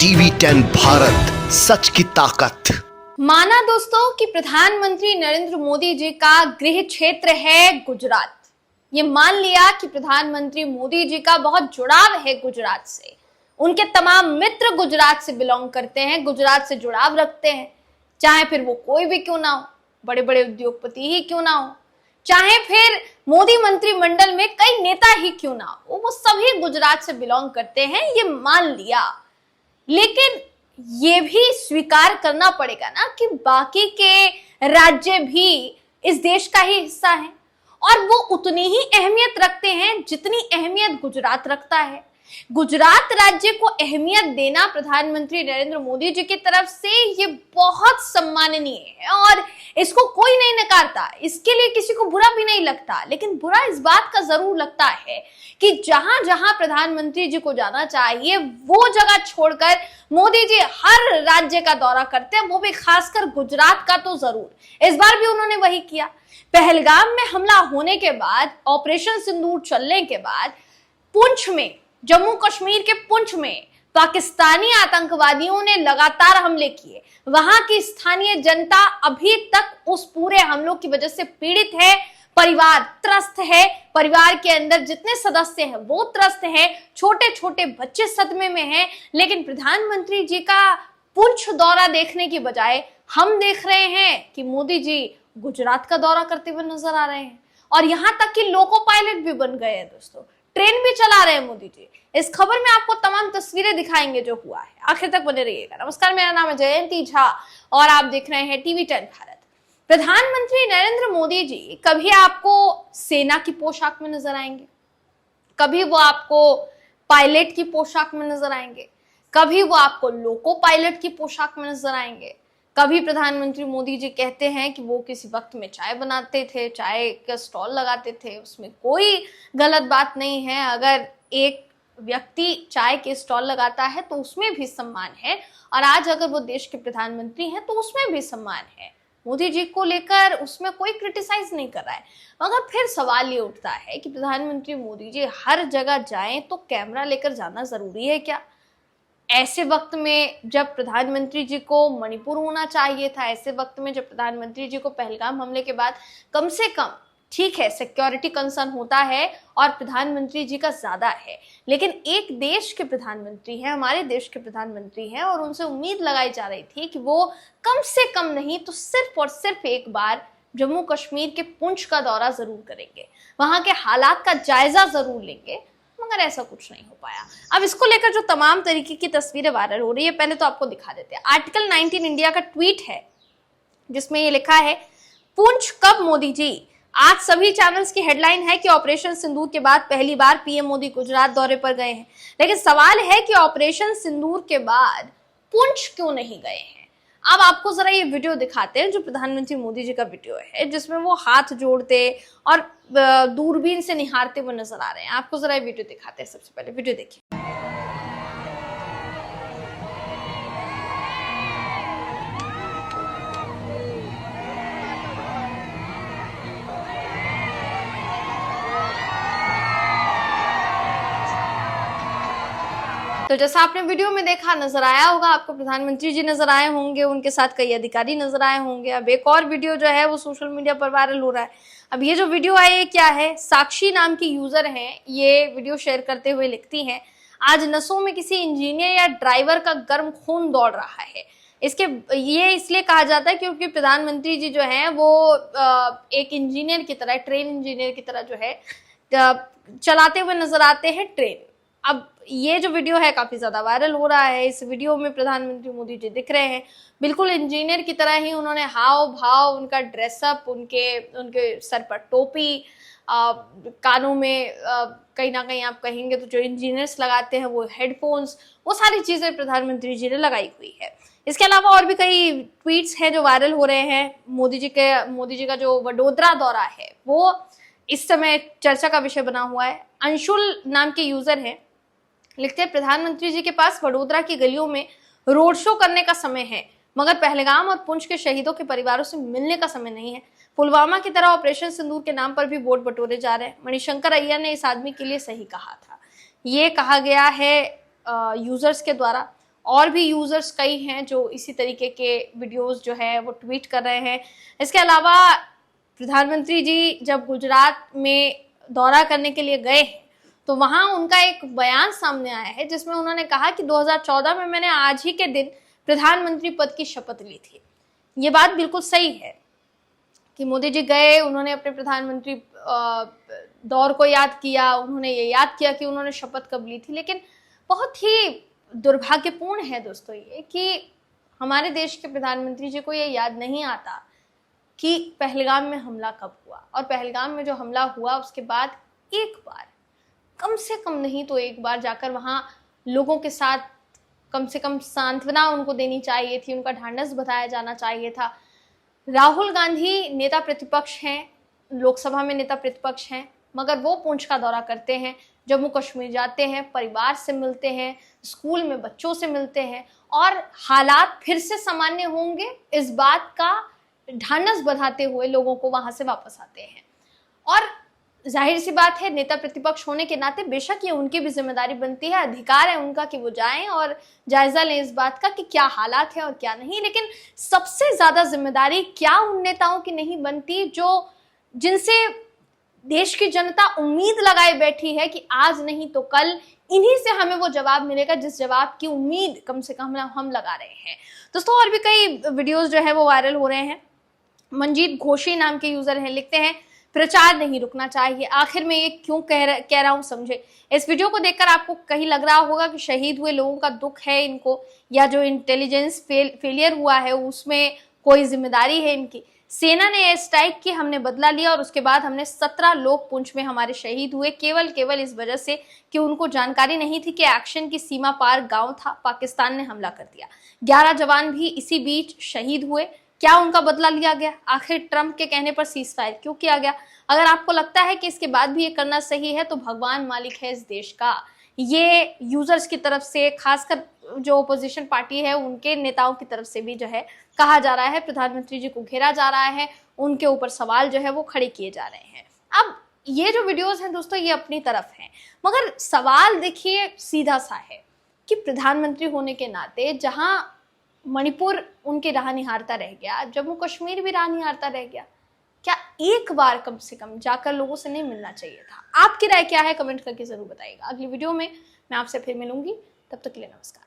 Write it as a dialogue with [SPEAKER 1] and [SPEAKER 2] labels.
[SPEAKER 1] TV10 Bharat, सच की ताकत।
[SPEAKER 2] माना दोस्तों कि प्रधानमंत्री नरेंद्र मोदी जी का गृह क्षेत्र है गुजरात। ये मान लिया कि प्रधानमंत्री मोदी जी का बहुत जुड़ाव है गुजरात से। उनके तमाम मित्र गुजरात से बिलोंग करते हैं, गुजरात से जुड़ाव रखते हैं, चाहे फिर वो कोई भी क्यों ना हो, बड़े बड़े उद्योगपति ही क्यों ना हो, चाहे फिर मोदी मंत्रिमंडल में कई नेता ही क्यों ना हो, वो सभी गुजरात से बिलोंग करते हैं, ये मान लिया। लेकिन ये भी स्वीकार करना पड़ेगा ना कि बाकी के राज्य भी इस देश का ही हिस्सा है और वो उतनी ही अहमियत रखते हैं जितनी अहमियत गुजरात रखता है। गुजरात राज्य को अहमियत देना प्रधानमंत्री नरेंद्र मोदी जी की तरफ से ये बहुत सम्माननीय है और इसको कोई नहीं नकारता, इसके लिए किसी को बुरा भी नहीं लगता। लेकिन बुरा इस बात का जरूर लगता है कि जहां जहां प्रधानमंत्री जी को जाना चाहिए वो जगह छोड़कर मोदी जी हर राज्य का दौरा करते हैं, वो भी खासकर गुजरात का तो जरूर। इस बार भी उन्होंने वही किया। पहलगाम में हमला होने के बाद, ऑपरेशन सिंदूर चलने के बाद, पुंछ में, जम्मू कश्मीर के पुंछ में पाकिस्तानी आतंकवादियों ने लगातार हमले किए। वहां की स्थानीय जनता अभी तक उस पूरे हमलों की वजह से पीड़ित है, परिवार त्रस्त है, परिवार के अंदर जितने सदस्य हैं वो त्रस्त हैं, छोटे छोटे बच्चे सदमे में हैं। लेकिन प्रधानमंत्री जी का पुंछ दौरा देखने की बजाय हम देख रहे हैं कि मोदी जी गुजरात का दौरा करते हुए नजर आ रहे हैं और यहां तक कि लोको पायलट भी बन गए हैं दोस्तों, ट्रेन भी चला रहे हैं मोदी जी। इस खबर में आपको तमाम तस्वीरें दिखाएंगे जो हुआ है, आखिर तक बने रहिएगा। नमस्कार, मेरा नाम है जयंती झा और आप देख रहे हैं TV10 भारत। प्रधानमंत्री नरेंद्र मोदी जी कभी आपको सेना की पोशाक में नजर आएंगे, कभी वो आपको पायलट की पोशाक में नजर आएंगे, कभी वो आपको लोको पायलट की पोशाक में नजर आएंगे। कभी प्रधानमंत्री मोदी जी कहते हैं कि वो किसी वक्त में चाय बनाते थे, चाय का स्टॉल लगाते थे, उसमें कोई गलत बात नहीं है। अगर एक व्यक्ति चाय के स्टॉल लगाता है तो उसमें भी सम्मान है और आज अगर वो देश के प्रधानमंत्री हैं तो उसमें भी सम्मान है। मोदी जी को लेकर उसमें कोई क्रिटिसाइज नहीं कर रहा है, मगर फिर सवाल ये उठता है कि प्रधानमंत्री मोदी जी हर जगह जाएं तो कैमरा लेकर जाना जरूरी है क्या? ऐसे वक्त में जब प्रधानमंत्री जी को मणिपुर होना चाहिए था, ऐसे वक्त में जब प्रधानमंत्री जी को पहलगाम हमले के बाद कम से कम, ठीक है, सिक्योरिटी कंसर्न होता है और प्रधानमंत्री जी का ज्यादा है, लेकिन एक देश के प्रधानमंत्री हैं, हमारे देश के प्रधानमंत्री हैं और उनसे उम्मीद लगाई जा रही थी कि वो कम से कम नहीं तो सिर्फ और सिर्फ एक बार जम्मू कश्मीर के पुंछ का दौरा जरूर करेंगे, वहां के हालात का जायजा जरूर लेंगे, मगर ऐसा कुछ नहीं हो पाया। अब इसको लेकर जो तमाम तरीके की तस्वीरें वायरल हो रही है, पहले तो आपको दिखा देते हैं। आर्टिकल 19 इंडिया का ट्वीट है जिसमें ये लिखा है, पुंछ कब मोदी जी। आज सभी चैनल्स की हेडलाइन है कि ऑपरेशन सिंदूर के बाद पहली बार पीएम मोदी गुजरात दौरे पर गए हैं, लेकिन सवाल है कि ऑपरेशन सिंदूर के बाद पुंछ क्यों नहीं गए हैं। अब आपको जरा ये वीडियो दिखाते हैं जो प्रधानमंत्री मोदी जी का वीडियो है, जिसमें वो हाथ जोड़ते और दूरबीन से निहारते हुए नजर आ रहे हैं। आपको जरा ये वीडियो दिखाते हैं। सबसे पहले वीडियो देखिए। तो जैसा आपने वीडियो में देखा, नजर आया होगा आपको, प्रधानमंत्री जी नजर आए होंगे, उनके साथ कई अधिकारी नजर आए होंगे। अब एक और वीडियो जो है वो सोशल मीडिया पर वायरल हो रहा है। अब ये जो वीडियो है ये क्या है? साक्षी नाम की यूजर हैं, ये वीडियो शेयर करते हुए लिखती हैं, आज नसों में किसी इंजीनियर या ड्राइवर का गर्म खून दौड़ रहा है। ये इसलिए कहा जाता है क्योंकि प्रधानमंत्री जी जो है वो एक इंजीनियर की तरह, ट्रेन इंजीनियर की तरह जो है चलाते हुए नजर आते हैं ट्रेन। अब ये जो वीडियो है काफी ज्यादा वायरल हो रहा है। इस वीडियो में प्रधानमंत्री मोदी जी दिख रहे हैं बिल्कुल इंजीनियर की तरह ही। उन्होंने हाव भाव, उनका ड्रेसअप, उनके सर पर टोपी, कानों में कहीं ना कहीं आप कहेंगे तो जो इंजीनियर्स लगाते हैं वो हेडफोन्स, वो सारी चीजें प्रधानमंत्री जी ने लगाई हुई है। इसके अलावा और भी कई ट्वीट्स हैं जो वायरल हो रहे हैं। मोदी जी का जो वडोदरा दौरा है वो इस समय चर्चा का विषय बना हुआ है। अंशुल नाम के यूजर हैं, लिखते हैं, प्रधानमंत्री जी के पास वडोदरा की गलियों में रोड शो करने का समय है, मगर पहलगाम और पुंछ के शहीदों के परिवारों से मिलने का समय नहीं है। पुलवामा की तरह ऑपरेशन सिंदूर के नाम पर भी वोट बटोरे जा रहे हैं। मणिशंकर अय्यर ने इस आदमी के लिए सही कहा था, ये कहा गया है यूजर्स के द्वारा। और भी यूजर्स कई हैं जो इसी तरीके के वीडियोस जो है वो ट्वीट कर रहे हैं। इसके अलावा प्रधानमंत्री जी जब गुजरात में दौरा करने के लिए गए हैं तो वहां उनका एक बयान सामने आया है जिसमें उन्होंने कहा कि 2014 में मैंने आज ही के दिन प्रधानमंत्री पद की शपथ ली थी। ये बात बिल्कुल सही है कि मोदी जी गए, उन्होंने अपने प्रधानमंत्री दौर को याद किया, उन्होंने ये याद किया कि उन्होंने शपथ कब ली थी। लेकिन बहुत ही दुर्भाग्यपूर्ण है दोस्तों ये कि हमारे देश के प्रधानमंत्री जी को ये याद नहीं आता कि पहलगाम में हमला कब हुआ, और पहलगाम में जो हमला हुआ उसके बाद एक बार, कम से कम नहीं तो एक बार जाकर वहाँ लोगों के साथ कम से कम सांत्वना उनको देनी चाहिए थी, उनका ढांढस बताया जाना चाहिए था। राहुल गांधी नेता प्रतिपक्ष हैं, लोकसभा में नेता प्रतिपक्ष हैं, मगर वो पुंछ का दौरा करते हैं, जम्मू कश्मीर जाते हैं, परिवार से मिलते हैं, स्कूल में बच्चों से मिलते हैं, और हालात फिर से सामान्य होंगे इस बात का ढांढस बंधाते हुए लोगों को वहां से वापस आते हैं। और जाहिर सी बात है, नेता प्रतिपक्ष होने के नाते बेशक ये उनकी भी जिम्मेदारी बनती है, अधिकार है उनका कि वो जाएं और जायजा लें इस बात का कि क्या हालात है और क्या नहीं। लेकिन सबसे ज्यादा जिम्मेदारी क्या उन नेताओं की नहीं बनती जो जिनसे देश की जनता उम्मीद लगाए बैठी है कि आज नहीं तो कल इन्हीं से हमें वो जवाब मिलेगा जिस जवाब की उम्मीद कम से कम हम लगा रहे हैं। दोस्तों और भी कई वीडियोस जो है वो वायरल हो रहे हैं। मंजीत घोषी नाम के यूजर हैं, लिखते हैं प्रचार नहीं रुकना चाहिए, आखिर में ये क्यों कह रहा हूं समझे। इस वीडियो को देखकर आपको कहीं लग रहा होगा कि शहीद हुए लोगों का दुख है इनको, या जो इंटेलिजेंस फेलियर हुआ है उसमें कोई जिम्मेदारी है इनकी। सेना ने एयर स्ट्राइक की, हमने बदला लिया और उसके बाद हमने 17 लोग पुंछ में हमारे शहीद हुए, केवल इस वजह से कि उनको जानकारी नहीं थी कि एक्शन की सीमा पार गांव था, पाकिस्तान ने हमला कर दिया। 11 जवान भी इसी बीच शहीद हुए। क्या उनका बदला लिया गया? आखिर ट्रंप के कहने पर सीज फायर क्यों किया गया? अगर आपको लगता है कि इसके बाद भी ये करना सही है तो भगवान मालिक है इस देश का। ये यूजर्स की तरफ से, खासकर जो ओपोजिशन पार्टी है उनके नेताओं की तरफ से भी जो है कहा जा रहा है, प्रधानमंत्री जी को घेरा जा रहा है, उनके ऊपर सवाल जो है वो खड़े किए जा रहे हैं। अब ये जो वीडियोस हैं दोस्तों ये अपनी तरफ हैं, मगर सवाल देखिए सीधा सा है कि प्रधानमंत्री होने के नाते जहां मणिपुर उनके राह निहारता रह गया, जम्मू कश्मीर भी राह निहारता रह गया, क्या एक बार कम से कम जाकर लोगों से नहीं मिलना चाहिए था? आपकी राय क्या है कमेंट करके जरूर बताइएगा। अगली वीडियो में मैं आपसे फिर मिलूंगी, तब तक के लिए नमस्कार।